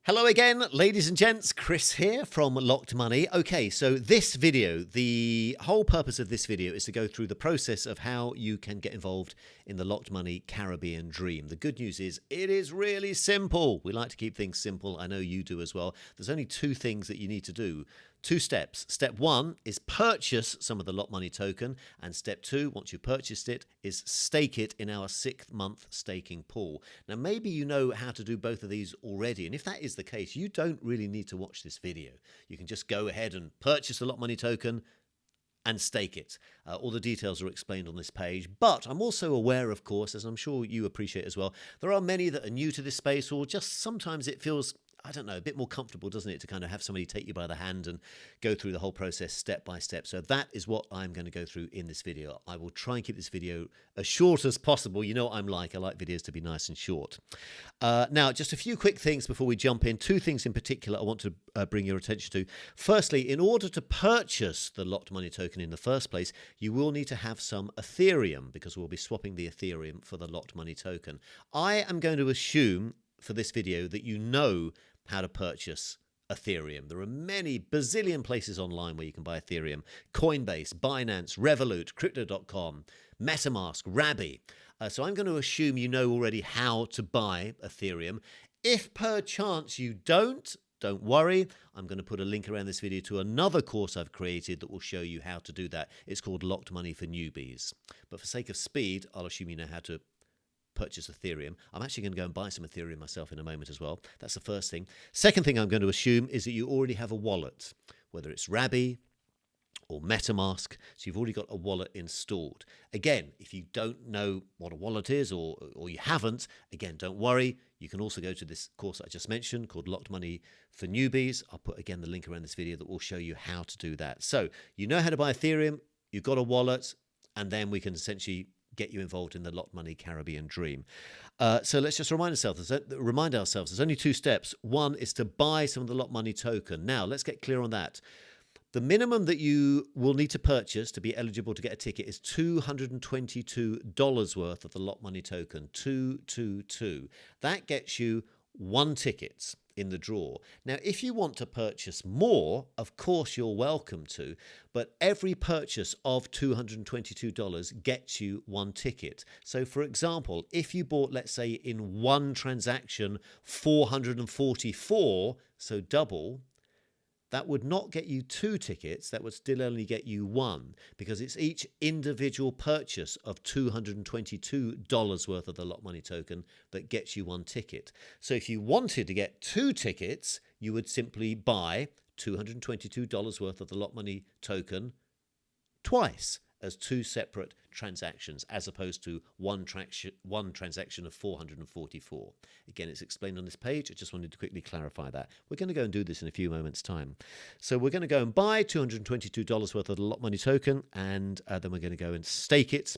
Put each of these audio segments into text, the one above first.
Hello again, ladies and gents. Chris here from Locked Money. Okay, so this video, the whole purpose of this video is to go through the process of how you can get involved in the Locked Money Caribbean Dream. The good news is it is really simple. We like to keep things simple. I know you do as well. There's only two things that you need to do. Two steps. Step one is purchase some of the Locked Money token. And step two, once you've purchased it, is stake it in our 6-month staking pool. Now, maybe you know how to do both of these already. And if that is the case, you don't really need to watch this video. You can just go ahead and purchase the Locked Money token and stake it. All the details are explained on this page. But I'm also aware, of course, as I'm sure you appreciate as well, there are many that are new to this space, or just sometimes it feels, I don't know, a bit more comfortable, doesn't it, to kind of have somebody take you by the hand and go through the whole process step by step. So that is what I'm going to go through in this video. I will try and keep this video as short as possible. You know what I'm like. I like videos to be nice and short. Now, just a few quick things before we jump in. Two things in particular I want to bring your attention to. Firstly, in order to purchase the Locked Money token in the first place, you will need to have some Ethereum, because we'll be swapping the Ethereum for the Locked Money token. I am going to assume for this video that you know how to purchase Ethereum. There are many bazillion places online where you can buy Ethereum. Coinbase, Binance, Revolut, Crypto.com, MetaMask, Rabby. So I'm going to assume you know already how to buy Ethereum. If per chance you don't worry. I'm going to put a link around this video to another course I've created that will show you how to do that. It's called Locked Money for Newbies. But for sake of speed, I'll assume you know how to purchase Ethereum. I'm actually going to go and buy some Ethereum myself in a moment as well. That's the first thing. Second thing I'm going to assume is that you already have a wallet, whether it's Rabby or MetaMask, so you've already got a wallet installed. Again, if you don't know what a wallet is or you haven't, again, don't worry. You can also go to this course I just mentioned called Locked Money for Newbies. I'll put, again, the link around this video that will show you how to do that. So you know how to buy Ethereum, you've got a wallet, and then we can essentially get you involved in the Locked Money Caribbean Dream. So let's just remind ourselves, there's only two steps. One is to buy some of the Locked Money token. Now, let's get clear on that. The minimum that you will need to purchase to be eligible to get a ticket is $222 worth of the Locked Money token, 222. That gets you one ticket in the draw. Now, if you want to purchase more, of course you're welcome to, but every purchase of $222 gets you one ticket. So for example, if you bought, let's say in one transaction, 444, so double, that would not get you two tickets, that would still only get you one, because it's each individual purchase of $222 worth of the Locked Money token that gets you one ticket. So if you wanted to get two tickets, you would simply buy $222 worth of the Locked Money token twice, as two separate transactions, as opposed to one transaction of 444. Again, it's explained on this page. I just wanted to quickly clarify that. We're going to go and do this in a few moments' time. So we're going to go and buy $222 worth of the Locked Money token, and then we're going to go and stake it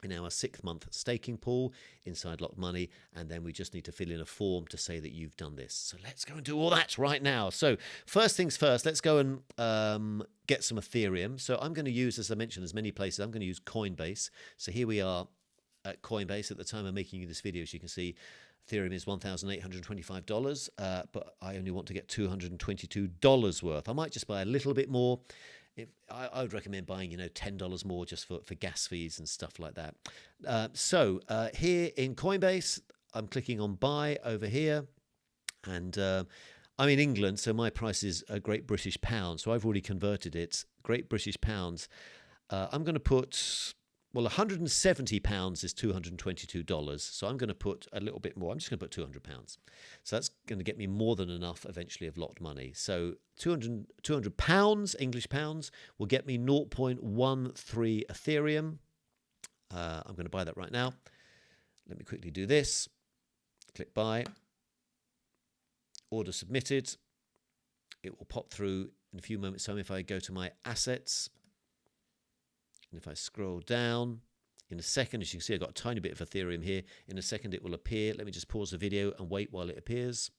in our 6-month staking pool inside Locked Money, and then we just need to fill in a form to say that you've done this. So let's go and do all that right now. So first things first, let's go and get some Ethereum. So I'm going to use, as I mentioned, there's many places. I'm going to use Coinbase. So here we are at Coinbase. At the time I'm making you this video, as you can see, Ethereum is $1,825, but I only want to get $222 worth. I might just buy a little bit more. I would recommend buying, $10 more just for gas fees and stuff like that. So here in Coinbase, I'm clicking on buy over here, and I'm in England, so my price is a Great British Pound. So I've already converted it. Great British Pounds. I'm going to put, well, 170 pounds is $222. So I'm going to put a little bit more. I'm just going to put 200 pounds. So that's going to get me more than enough eventually of Locked Money. So 200 pounds, English pounds, will get me 0.13 Ethereum. I'm going to buy that right now. Let me quickly do this. Click buy. Order submitted. It will pop through in a few moments' time if I go to my assets. And if I scroll down, in a second, as you can see, I've got a tiny bit of Ethereum here. In a second, it will appear. Let me just pause the video and wait while it appears.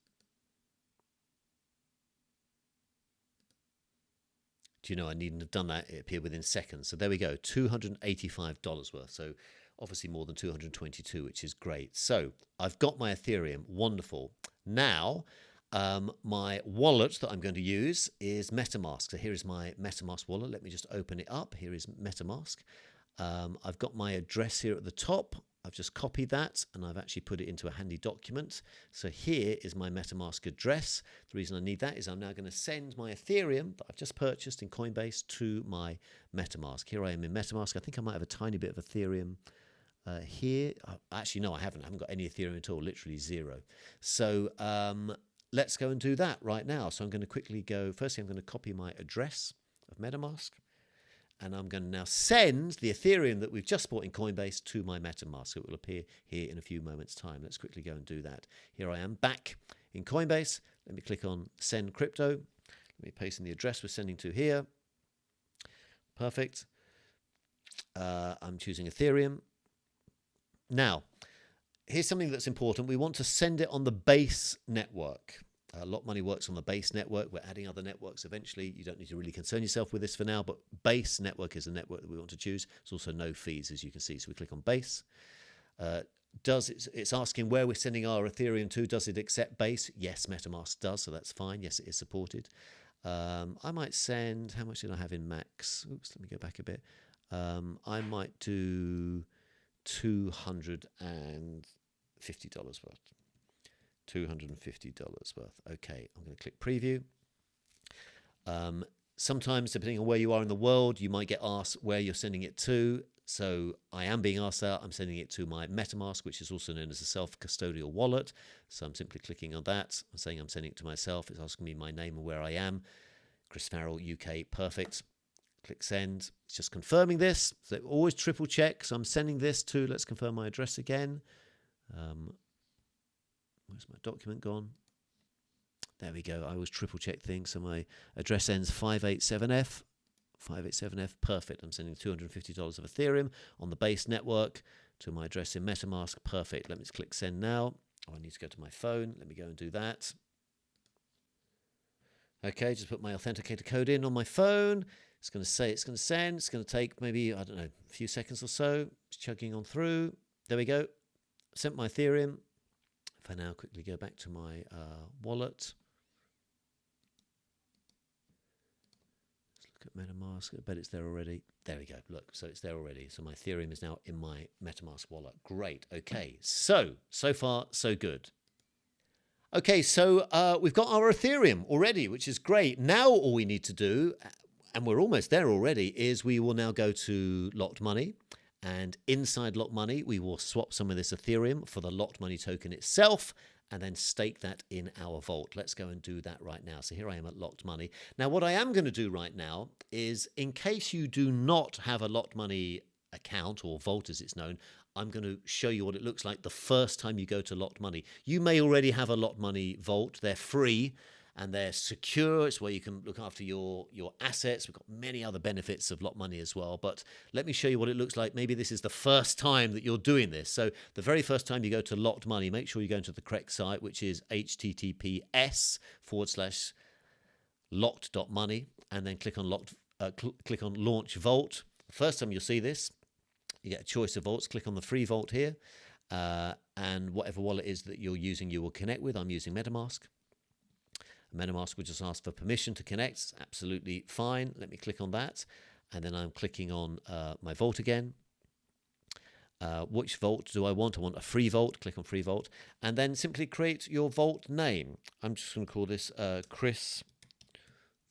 Do you know, I needn't have done that. It appeared within seconds. So there we go, $285 worth. So obviously more than 222, which is great. So I've got my Ethereum. Wonderful. Now My wallet that I'm going to use is MetaMask. So here is my MetaMask wallet. Let me just open it up. Here is MetaMask. I've got my address here at the top. I've just copied that and I've actually put it into a handy document. So here is my MetaMask address. The reason I need that is I'm now going to send my Ethereum that I've just purchased in Coinbase to my MetaMask. Here I am in MetaMask. I think I might have a tiny bit of Ethereum here. Actually, no, I haven't. I haven't got any Ethereum at all, literally zero. So let's go and do that right now. So I'm going to quickly go, firstly, I'm going to copy my address of MetaMask. And I'm going to now send the Ethereum that we've just bought in Coinbase to my MetaMask. So it will appear here in a few moments' time. Let's quickly go and do that. Here I am back in Coinbase. Let me click on Send Crypto. Let me paste in the address we're sending to here. Perfect. I'm choosing Ethereum. Now, here's something that's important. We want to send it on the base network. Lot Money works on the base network. We're adding other networks eventually. You don't need to really concern yourself with this for now, but base network is the network that we want to choose. There's also no fees, as you can see. So we click on base. It's asking where we're sending our Ethereum to. Does it accept base? Yes, MetaMask does, so that's fine. Yes, it is supported. I might send, how much did I have in max? Oops, let me go back a bit. I might do $250 worth. $250 worth. Okay, I'm going to click preview. Sometimes, depending on where you are in the world, you might get asked where you're sending it to. So I am being asked that. I'm sending it to my MetaMask, which is also known as a self-custodial wallet. So I'm simply clicking on that. I'm saying I'm sending it to myself. It's asking me my name and where I am. Chris Farrell, UK. Perfect. Click send. It's just confirming this. So always triple check. So I'm sending this to, let's confirm my address again. Where's my document gone? There we go. I always triple check things. So my address ends 587F. 587F. Perfect. I'm sending $250 of Ethereum on the base network to my address in MetaMask. Perfect. Let me just click send now. Oh, I need to go to my phone. Let me go and do that. Okay, just put my authenticator code in on my phone. It's going to say it's going to send. It's going to take maybe, I don't know, a few seconds or so. It's chugging on through. There we go. Sent my Ethereum. If I now quickly go back to my wallet. Let's look at MetaMask. I bet it's there already. There we go. Look, so it's there already. So my Ethereum is now in my MetaMask wallet. Great. Okay. So far, so good. Okay, so we've got our Ethereum already, which is great. Now all we need to do, and we're almost there already, is we will now go to Locked Money. And inside Locked Money, we will swap some of this Ethereum for the Locked Money token itself and then stake that in our vault. Let's go and do that right now. So here I am at Locked Money. Now, what I am going to do right now is, in case you do not have a Locked Money account, or vault as it's known, I'm going to show you what it looks like the first time you go to Locked Money. You may already have a Locked Money vault. They're free and they're secure. It's where you can look after your assets. We've got many other benefits of Locked Money as well. But let me show you what it looks like. Maybe this is the first time that you're doing this. So the very first time you go to Locked Money, make sure you go into the correct site, which is https://locked.money, and then click on click on Launch Vault. The first time you'll see this, you get a choice of vaults. Click on the free vault here, and whatever wallet is that you're using, you will connect with. I'm using MetaMask. MetaMask will just ask for permission to connect. It's absolutely fine. Let me click on that. And then I'm clicking on my vault again. Which vault do I want? I want a free vault. Click on free vault. And then simply create your vault name. I'm just going to call this Chris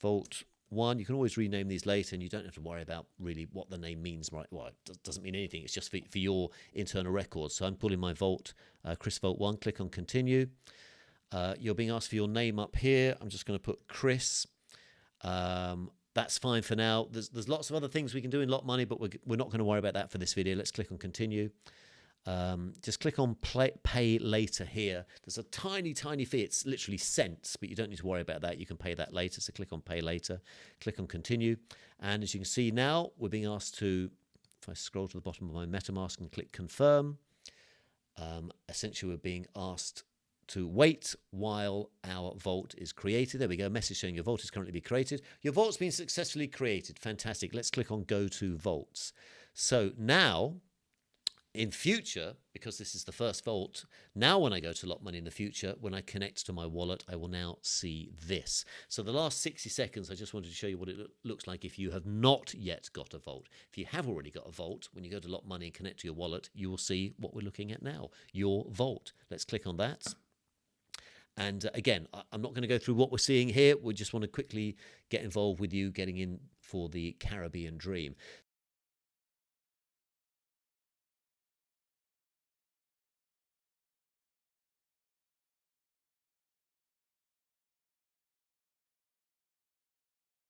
Vault 1. You can always rename these later, and you don't have to worry about really what the name means, right? Well, it doesn't mean anything. It's just for your internal records. So I'm calling my vault Chris Vault 1. Click on continue. You're being asked for your name up here. I'm just going to put Chris. That's fine for now. There's lots of other things we can do in Locked Money, but we're not going to worry about that for this video. Let's click on continue. Just click on pay later here. There's a tiny fee. It's literally cents, but you don't need to worry about that. You can pay that later. So click on pay later. Click on continue. And as you can see now, we're being asked to, if I scroll to the bottom of my MetaMask and click confirm, essentially we're being asked to wait while our vault is created. There we go. Message saying your vault is currently being created. Your vault's been successfully created. Fantastic. Let's click on go to vaults. So now In future, because this is the first vault, now when I go to lock money in the future, when I connect to my wallet, I will now see this. So the last 60 seconds, I just wanted to show you what it looks like if you have not yet got a vault. If you have already got a vault, when you go to lock money and connect to your wallet, you will see what we're looking at now, your vault. Let's click on that. And again, I'm not going to go through what we're seeing here. We just want to quickly get involved with you getting in for the Caribbean dream.